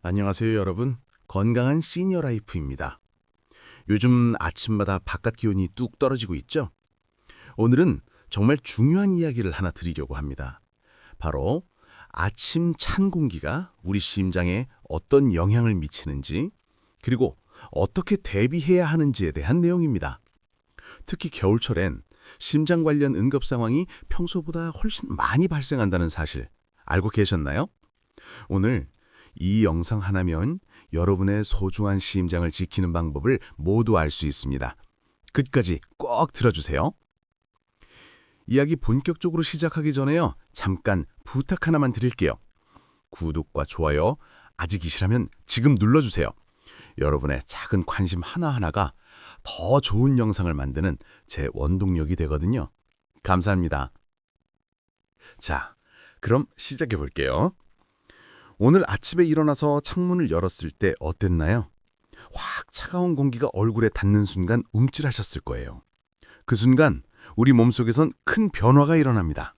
안녕하세요, 여러분. 건강한 시니어 라이프입니다. 요즘 아침마다 바깥 기온이 뚝 떨어지고 있죠? 오늘은 정말 중요한 이야기를 하나 드리려고 합니다. 바로 아침 찬 공기가 우리 심장에 어떤 영향을 미치는지, 그리고 어떻게 대비해야 하는지에 대한 내용입니다. 특히 겨울철엔 심장 관련 응급 상황이 평소보다 훨씬 많이 발생한다는 사실 알고 계셨나요? 오늘 이 영상 하나면 여러분의 소중한 심장을 지키는 방법을 모두 알 수 있습니다. 끝까지 꼭 들어주세요. 이야기 본격적으로 시작하기 전에요. 잠깐 부탁 하나만 드릴게요. 구독과 좋아요 아직이시라면 지금 눌러주세요. 여러분의 작은 관심 하나하나가 더 좋은 영상을 만드는 제 원동력이 되거든요. 감사합니다. 자, 그럼 시작해 볼게요. 오늘 아침에 일어나서 창문을 열었을 때 어땠나요? 확 차가운 공기가 얼굴에 닿는 순간 움찔하셨을 거예요. 그 순간 우리 몸속에선 큰 변화가 일어납니다.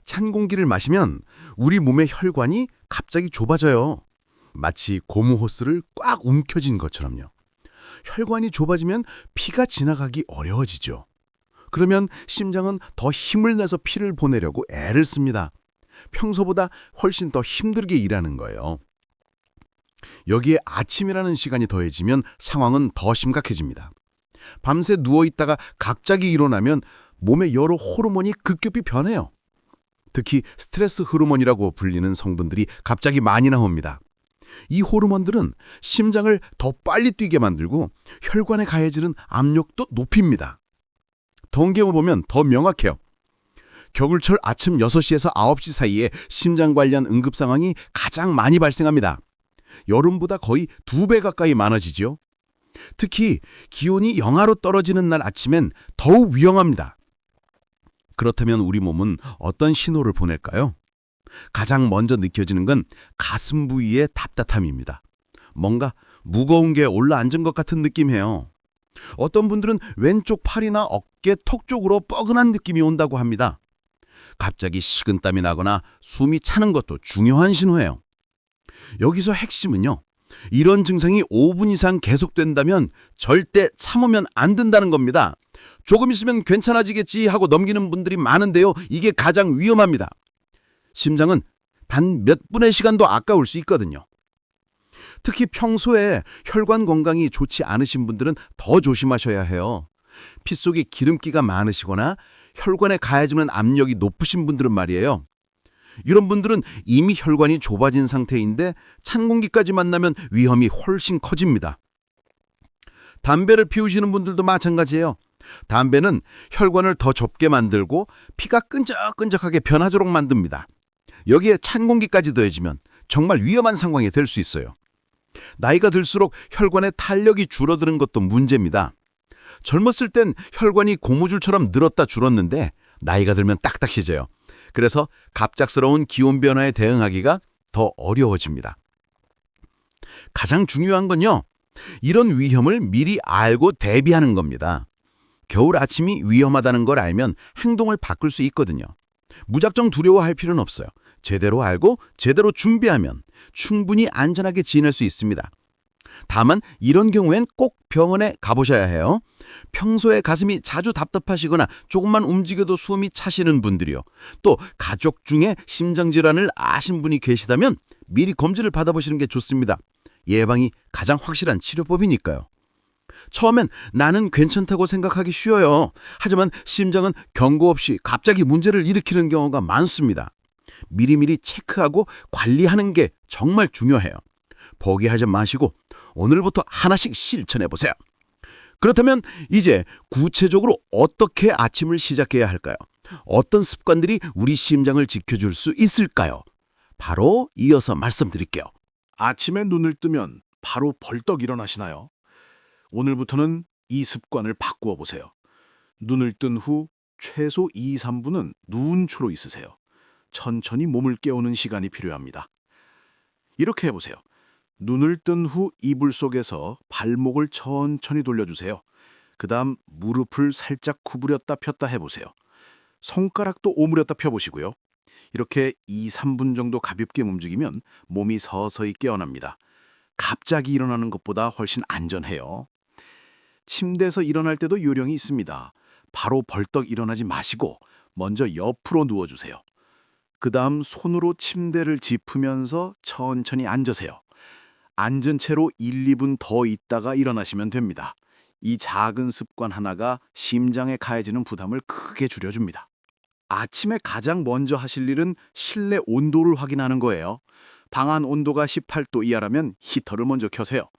찬 공기를 마시면 우리 몸의 혈관이 갑자기 좁아져요. 마치 고무 호스를 꽉 움켜쥔 것처럼요. 혈관이 좁아지면 피가 지나가기 어려워지죠. 그러면 심장은 더 힘을 내서 피를 보내려고 애를 씁니다. 평소보다 훨씬 더 힘들게 일하는 거예요. 여기에 아침이라는 시간이 더해지면 상황은 더 심각해집니다. 밤새 누워있다가 갑자기 일어나면 몸의 여러 호르몬이 급격히 변해요. 특히 스트레스 호르몬이라고 불리는 성분들이 갑자기 많이 나옵니다. 이 호르몬들은 심장을 더 빨리 뛰게 만들고 혈관에 가해지는 압력도 높입니다. 통계를 보면 더 명확해요. 겨울철 아침 6시에서 9시 사이에 심장 관련 응급 상황이 가장 많이 발생합니다. 여름보다 거의 2배 가까이 많아지죠. 특히 기온이 영하로 떨어지는 날 아침엔 더욱 위험합니다. 그렇다면 우리 몸은 어떤 신호를 보낼까요? 가장 먼저 느껴지는 건 가슴 부위의 답답함입니다. 뭔가 무거운 게 올라앉은 것 같은 느낌이에요. 어떤 분들은 왼쪽 팔이나 어깨 턱 쪽으로 뻐근한 느낌이 온다고 합니다. 갑자기 식은땀이 나거나 숨이 차는 것도 중요한 신호예요. 여기서 핵심은요. 이런 증상이 5분 이상 계속된다면 절대 참으면 안 된다는 겁니다. 조금 있으면 괜찮아지겠지 하고 넘기는 분들이 많은데요. 이게 가장 위험합니다. 심장은 단 몇 분의 시간도 아까울 수 있거든요. 특히 평소에 혈관 건강이 좋지 않으신 분들은 더 조심하셔야 해요. 피 속에 기름기가 많으시거나 혈관에 가해지는 압력이 높으신 분들은 말이에요. 이런 분들은 이미 혈관이 좁아진 상태인데 찬 공기까지 만나면 위험이 훨씬 커집니다. 담배를 피우시는 분들도 마찬가지예요. 담배는 혈관을 더 좁게 만들고 피가 끈적끈적하게 변하도록 만듭니다. 여기에 찬 공기까지 더해지면 정말 위험한 상황이 될 수 있어요. 나이가 들수록 혈관의 탄력이 줄어드는 것도 문제입니다. 젊었을 땐 혈관이 고무줄처럼 늘었다 줄었는데 나이가 들면 딱딱해져요. 그래서 갑작스러운 기온 변화에 대응하기가 더 어려워집니다. 가장 중요한 건요. 이런 위험을 미리 알고 대비하는 겁니다. 겨울 아침이 위험하다는 걸 알면 행동을 바꿀 수 있거든요. 무작정 두려워할 필요는 없어요. 제대로 알고 제대로 준비하면 충분히 안전하게 지낼 수 있습니다. 다만 이런 경우엔 꼭 병원에 가보셔야 해요. 평소에 가슴이 자주 답답하시거나 조금만 움직여도 숨이 차시는 분들이요. 또 가족 중에 심장질환을 아신 분이 계시다면 미리 검진을 받아보시는 게 좋습니다. 예방이 가장 확실한 치료법이니까요. 처음엔 나는 괜찮다고 생각하기 쉬워요. 하지만 심장은 경고 없이 갑자기 문제를 일으키는 경우가 많습니다. 미리미리 체크하고 관리하는 게 정말 중요해요. 포기하지 마시고 오늘부터 하나씩 실천해보세요. 그렇다면 이제 구체적으로 어떻게 아침을 시작해야 할까요? 어떤 습관들이 우리 심장을 지켜줄 수 있을까요? 바로 이어서 말씀드릴게요. 아침에 눈을 뜨면 바로 벌떡 일어나시나요? 오늘부터는 이 습관을 바꾸어 보세요. 눈을 뜬 후 최소 2, 3분은 누운초로 있으세요. 천천히 몸을 깨우는 시간이 필요합니다. 이렇게 해보세요. 눈을 뜬 후 이불 속에서 발목을 천천히 돌려주세요. 그 다음 무릎을 살짝 구부렸다 폈다 해보세요. 손가락도 오므렸다 펴보시고요. 이렇게 2, 3분 정도 가볍게 움직이면 몸이 서서히 깨어납니다. 갑자기 일어나는 것보다 훨씬 안전해요. 침대에서 일어날 때도 요령이 있습니다. 바로 벌떡 일어나지 마시고 먼저 옆으로 누워주세요. 그 다음 손으로 침대를 짚으면서 천천히 앉으세요. 앉은 채로 1, 2분 더 있다가 일어나시면 됩니다. 이 작은 습관 하나가 심장에 가해지는 부담을 크게 줄여줍니다. 아침에 가장 먼저 하실 일은 실내 온도를 확인하는 거예요. 방 안 온도가 18도 이하라면 히터를 먼저 켜세요.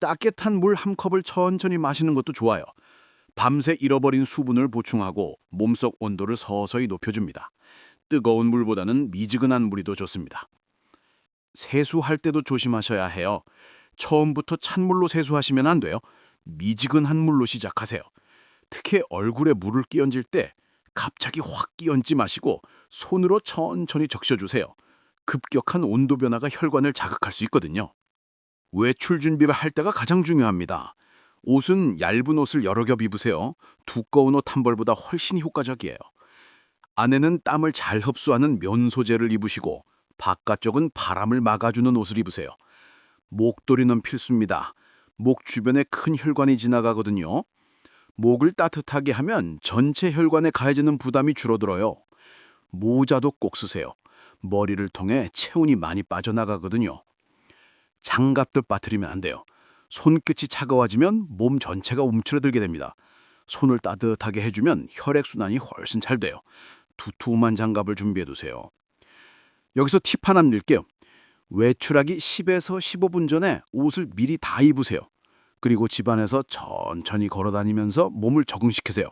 따뜻한 물 한 컵을 천천히 마시는 것도 좋아요. 밤새 잃어버린 수분을 보충하고 몸속 온도를 서서히 높여줍니다. 뜨거운 물보다는 미지근한 물이 더 좋습니다. 세수할 때도 조심하셔야 해요. 처음부터 찬물로 세수하시면 안 돼요. 미지근한 물로 시작하세요. 특히 얼굴에 물을 끼얹을 때 갑자기 확 끼얹지 마시고 손으로 천천히 적셔주세요. 급격한 온도 변화가 혈관을 자극할 수 있거든요. 외출 준비를 할 때가 가장 중요합니다. 옷은 얇은 옷을 여러 겹 입으세요. 두꺼운 옷 한 벌보다 훨씬 효과적이에요. 안에는 땀을 잘 흡수하는 면 소재를 입으시고 바깥쪽은 바람을 막아주는 옷을 입으세요. 목도리는 필수입니다. 목 주변에 큰 혈관이 지나가거든요. 목을 따뜻하게 하면 전체 혈관에 가해지는 부담이 줄어들어요. 모자도 꼭 쓰세요. 머리를 통해 체온이 많이 빠져나가거든요. 장갑도 빠뜨리면 안 돼요. 손끝이 차가워지면 몸 전체가 움츠러들게 됩니다. 손을 따뜻하게 해주면 혈액순환이 훨씬 잘 돼요. 두툼한 장갑을 준비해두세요. 여기서 팁 하나 드릴게요. 외출하기 10에서 15분 전에 옷을 미리 다 입으세요. 그리고 집안에서 천천히 걸어다니면서 몸을 적응시키세요.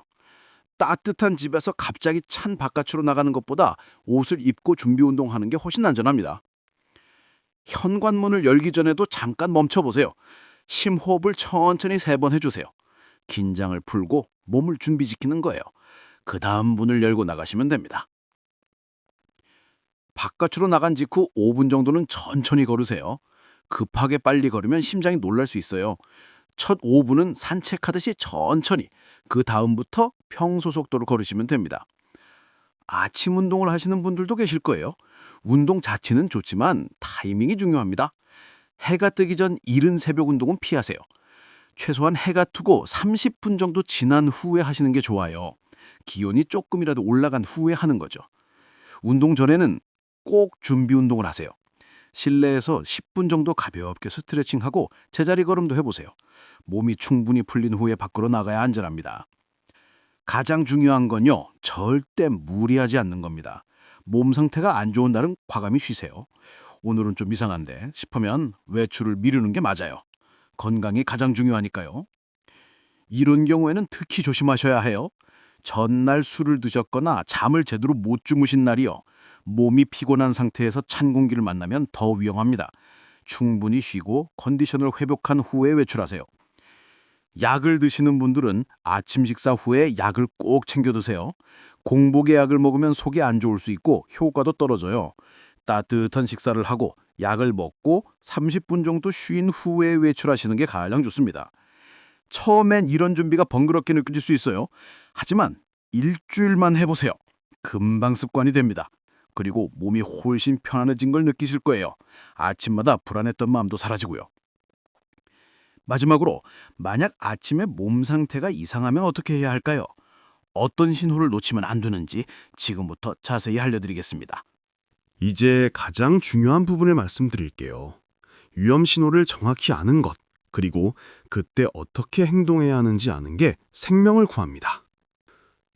따뜻한 집에서 갑자기 찬 바깥으로 나가는 것보다 옷을 입고 준비 운동하는 게 훨씬 안전합니다. 현관문을 열기 전에도 잠깐 멈춰보세요. 심호흡을 천천히 3번 해주세요. 긴장을 풀고 몸을 준비시키는 거예요. 그 다음 문을 열고 나가시면 됩니다. 바깥으로 나간 직후 5분 정도는 천천히 걸으세요. 급하게 빨리 걸으면 심장이 놀랄 수 있어요. 첫 5분은 산책하듯이 천천히, 그 다음부터 평소 속도로 걸으시면 됩니다. 아침 운동을 하시는 분들도 계실 거예요. 운동 자체는 좋지만 타이밍이 중요합니다. 해가 뜨기 전 이른 새벽 운동은 피하세요. 최소한 해가 뜨고 30분 정도 지난 후에 하시는 게 좋아요. 기온이 조금이라도 올라간 후에 하는 거죠. 운동 전에는 꼭 준비 운동을 하세요. 실내에서 10분 정도 가볍게 스트레칭하고 제자리 걸음도 해보세요. 몸이 충분히 풀린 후에 밖으로 나가야 안전합니다. 가장 중요한 건요, 절대 무리하지 않는 겁니다. 몸 상태가 안 좋은 날은 과감히 쉬세요. 오늘은 좀 이상한데 싶으면 외출을 미루는 게 맞아요. 건강이 가장 중요하니까요. 이런 경우에는 특히 조심하셔야 해요. 전날 술을 드셨거나 잠을 제대로 못 주무신 날이요. 몸이 피곤한 상태에서 찬 공기를 만나면 더 위험합니다. 충분히 쉬고 컨디션을 회복한 후에 외출하세요. 약을 드시는 분들은 아침 식사 후에 약을 꼭 챙겨 드세요. 공복에 약을 먹으면 속이 안 좋을 수 있고 효과도 떨어져요. 따뜻한 식사를 하고 약을 먹고 30분 정도 쉰 후에 외출하시는 게 가장 좋습니다. 처음엔 이런 준비가 번거롭게 느껴질 수 있어요. 하지만 일주일만 해보세요. 금방 습관이 됩니다. 그리고 몸이 훨씬 편안해진 걸 느끼실 거예요. 아침마다 불안했던 마음도 사라지고요. 마지막으로 만약 아침에 몸 상태가 이상하면 어떻게 해야 할까요? 어떤 신호를 놓치면 안 되는지 지금부터 자세히 알려드리겠습니다. 이제 가장 중요한 부분을 말씀드릴게요. 위험 신호를 정확히 아는 것, 그리고 그때 어떻게 행동해야 하는지 아는 게 생명을 구합니다.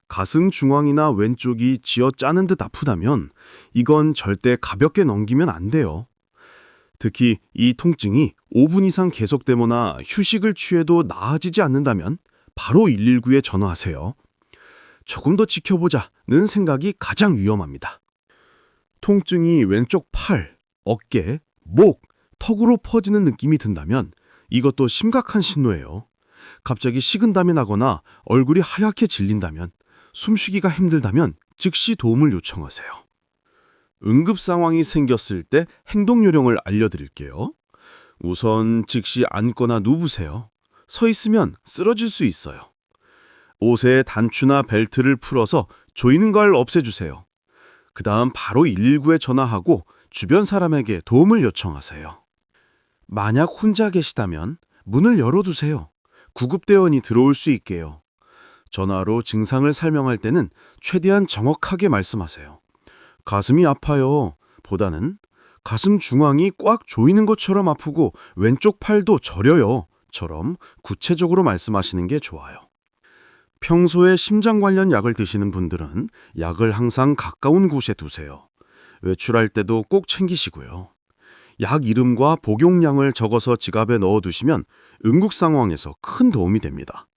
가슴 중앙이나 왼쪽이 쥐어짜는 듯 아프다면 이건 절대 가볍게 넘기면 안 돼요. 특히 이 통증이 5분 이상 계속되거나 휴식을 취해도 나아지지 않는다면 바로 119에 전화하세요. 조금 더 지켜보자는 생각이 가장 위험합니다. 통증이 왼쪽 팔, 어깨, 목, 턱으로 퍼지는 느낌이 든다면 이것도 심각한 신호예요. 갑자기 식은땀이 나거나 얼굴이 하얗게 질린다면, 숨쉬기가 힘들다면 즉시 도움을 요청하세요. 응급 상황이 생겼을 때 행동 요령을 알려드릴게요. 우선 즉시 앉거나 누우세요. 서 있으면 쓰러질 수 있어요. 옷에 단추나 벨트를 풀어서 조이는 걸 없애주세요. 그다음 바로 119에 전화하고 주변 사람에게 도움을 요청하세요. 만약 혼자 계시다면 문을 열어두세요. 구급대원이 들어올 수 있게요. 전화로 증상을 설명할 때는 최대한 정확하게 말씀하세요. 가슴이 아파요 보다는 가슴 중앙이 꽉 조이는 것처럼 아프고 왼쪽 팔도 저려요 처럼 구체적으로 말씀하시는 게 좋아요. 평소에 심장 관련 약을 드시는 분들은 약을 항상 가까운 곳에 두세요. 외출할 때도 꼭 챙기시고요. 약 이름과 복용량을 적어서 지갑에 넣어두시면 응급 상황에서 큰 도움이 됩니다.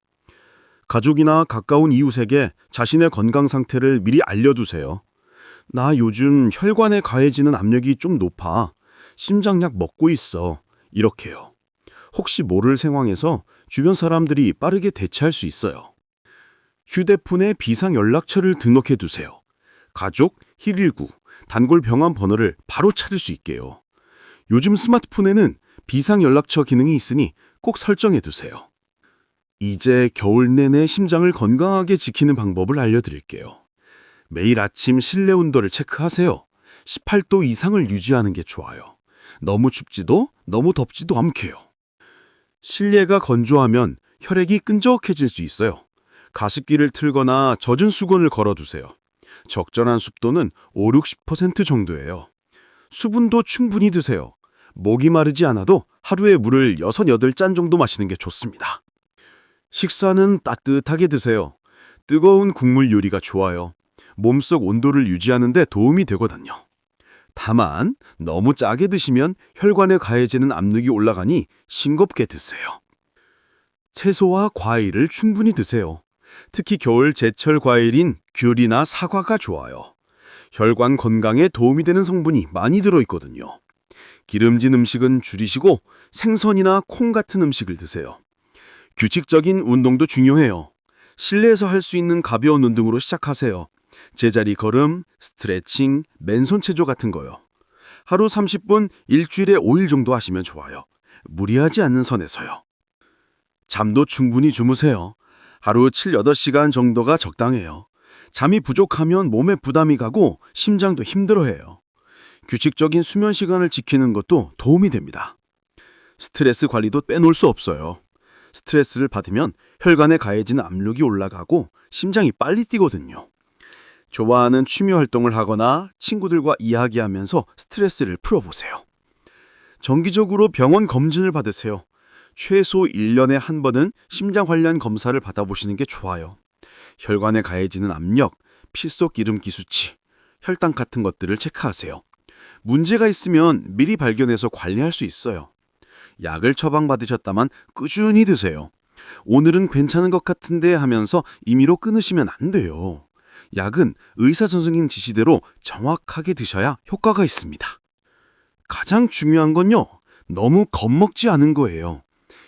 가족이나 가까운 이웃에게 자신의 건강 상태를 미리 알려두세요. 나 요즘 혈관에 가해지는 압력이 좀 높아. 심장약 먹고 있어. 이렇게요. 혹시 모를 상황에서 주변 사람들이 빠르게 대처할 수 있어요. 휴대폰에 비상 연락처를 등록해 두세요. 가족, 119, 단골 병원 번호를 바로 찾을 수 있게요. 요즘 스마트폰에는 비상 연락처 기능이 있으니 꼭 설정해 두세요. 이제 겨울 내내 심장을 건강하게 지키는 방법을 알려드릴게요. 매일 아침 실내 온도를 체크하세요. 18도 이상을 유지하는 게 좋아요. 너무 춥지도 너무 덥지도 않게요. 실내가 건조하면 혈액이 끈적해질 수 있어요. 가습기를 틀거나 젖은 수건을 걸어두세요. 적절한 습도는 5, 60% 정도예요. 수분도 충분히 드세요. 목이 마르지 않아도 하루에 물을 6, 8잔 정도 마시는 게 좋습니다. 식사는 따뜻하게 드세요. 뜨거운 국물 요리가 좋아요. 몸속 온도를 유지하는 데 도움이 되거든요. 다만 너무 짜게 드시면 혈관에 가해지는 압력이 올라가니 싱겁게 드세요. 채소와 과일을 충분히 드세요. 특히 겨울 제철 과일인 귤이나 사과가 좋아요. 혈관 건강에 도움이 되는 성분이 많이 들어있거든요. 기름진 음식은 줄이시고 생선이나 콩 같은 음식을 드세요. 규칙적인 운동도 중요해요. 실내에서 할 수 있는 가벼운 운동으로 시작하세요. 제자리 걸음, 스트레칭, 맨손 체조 같은 거요. 하루 30분, 일주일에 5일 정도 하시면 좋아요. 무리하지 않는 선에서요. 잠도 충분히 주무세요. 하루 7, 8시간 정도가 적당해요. 잠이 부족하면 몸에 부담이 가고 심장도 힘들어해요. 규칙적인 수면 시간을 지키는 것도 도움이 됩니다. 스트레스 관리도 빼놓을 수 없어요. 스트레스를 받으면 혈관에 가해지는 압력이 올라가고 심장이 빨리 뛰거든요. 좋아하는 취미 활동을 하거나 친구들과 이야기하면서 스트레스를 풀어보세요. 정기적으로 병원 검진을 받으세요. 최소 1년에 한 번은 심장 관련 검사를 받아보시는 게 좋아요. 혈관에 가해지는 압력, 피 속 기름기 수치, 혈당 같은 것들을 체크하세요. 문제가 있으면 미리 발견해서 관리할 수 있어요. 약을 처방받으셨다만 꾸준히 드세요. 오늘은 괜찮은 것 같은데 하면서 임의로 끊으시면 안 돼요. 약은 의사 선생님 지시대로 정확하게 드셔야 효과가 있습니다. 가장 중요한 건요, 너무 겁먹지 않은 거예요.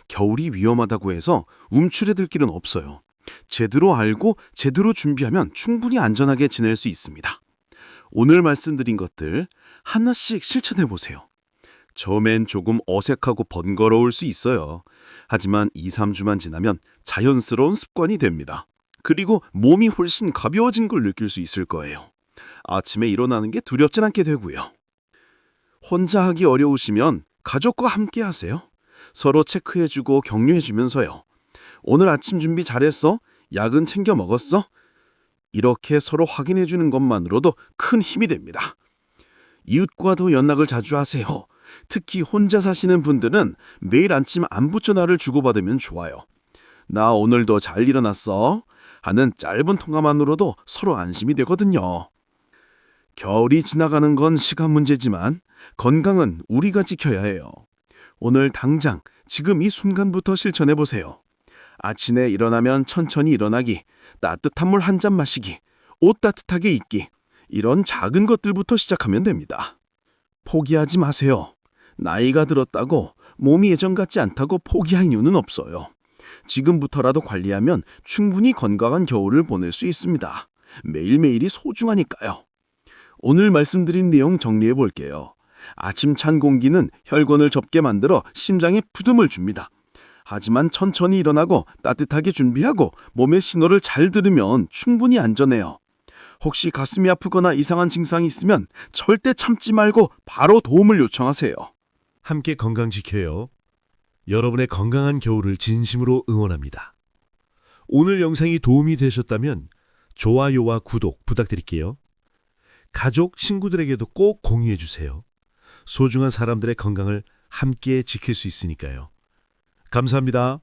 겨울이 위험하다고 해서 움츠려 들 길은 없어요. 제대로 알고 제대로 준비하면 충분히 안전하게 지낼 수 있습니다. 오늘 말씀드린 것들 하나씩 실천해 보세요. 처음엔 조금 어색하고 번거로울 수 있어요. 하지만 2, 3주만 지나면 자연스러운 습관이 됩니다. 그리고 몸이 훨씬 가벼워진 걸 느낄 수 있을 거예요. 아침에 일어나는 게 두렵진 않게 되고요. 혼자 하기 어려우시면 가족과 함께 하세요. 서로 체크해주고 격려해주면서요. 오늘 아침 준비 잘했어? 약은 챙겨 먹었어? 이렇게 서로 확인해주는 것만으로도 큰 힘이 됩니다. 이웃과도 연락을 자주 하세요. 특히 혼자 사시는 분들은 매일 아침 안부 전화를 주고받으면 좋아요. 나 오늘도 잘 일어났어? 하는 짧은 통화만으로도 서로 안심이 되거든요. 겨울이 지나가는 건 시간 문제지만 건강은 우리가 지켜야 해요. 오늘 당장 지금 이 순간부터 실천해 보세요. 아침에 일어나면 천천히 일어나기, 따뜻한 물 한 잔 마시기, 옷 따뜻하게 입기, 이런 작은 것들부터 시작하면 됩니다. 포기하지 마세요. 나이가 들었다고 몸이 예전 같지 않다고 포기할 이유는 없어요. 지금부터라도 관리하면 충분히 건강한 겨울을 보낼 수 있습니다. 매일매일이 소중하니까요. 오늘 말씀드린 내용 정리해 볼게요. 아침 찬 공기는 혈관을 좁게 만들어 심장에 부듬을 줍니다. 하지만 천천히 일어나고 따뜻하게 준비하고 몸의 신호를 잘 들으면 충분히 안전해요. 혹시 가슴이 아프거나 이상한 증상이 있으면 절대 참지 말고 바로 도움을 요청하세요. 함께 건강 지켜요. 여러분의 건강한 겨울을 진심으로 응원합니다. 오늘 영상이 도움이 되셨다면 좋아요와 구독 부탁드릴게요. 가족, 친구들에게도 꼭 공유해 주세요. 소중한 사람들의 건강을 함께 지킬 수 있으니까요. 감사합니다.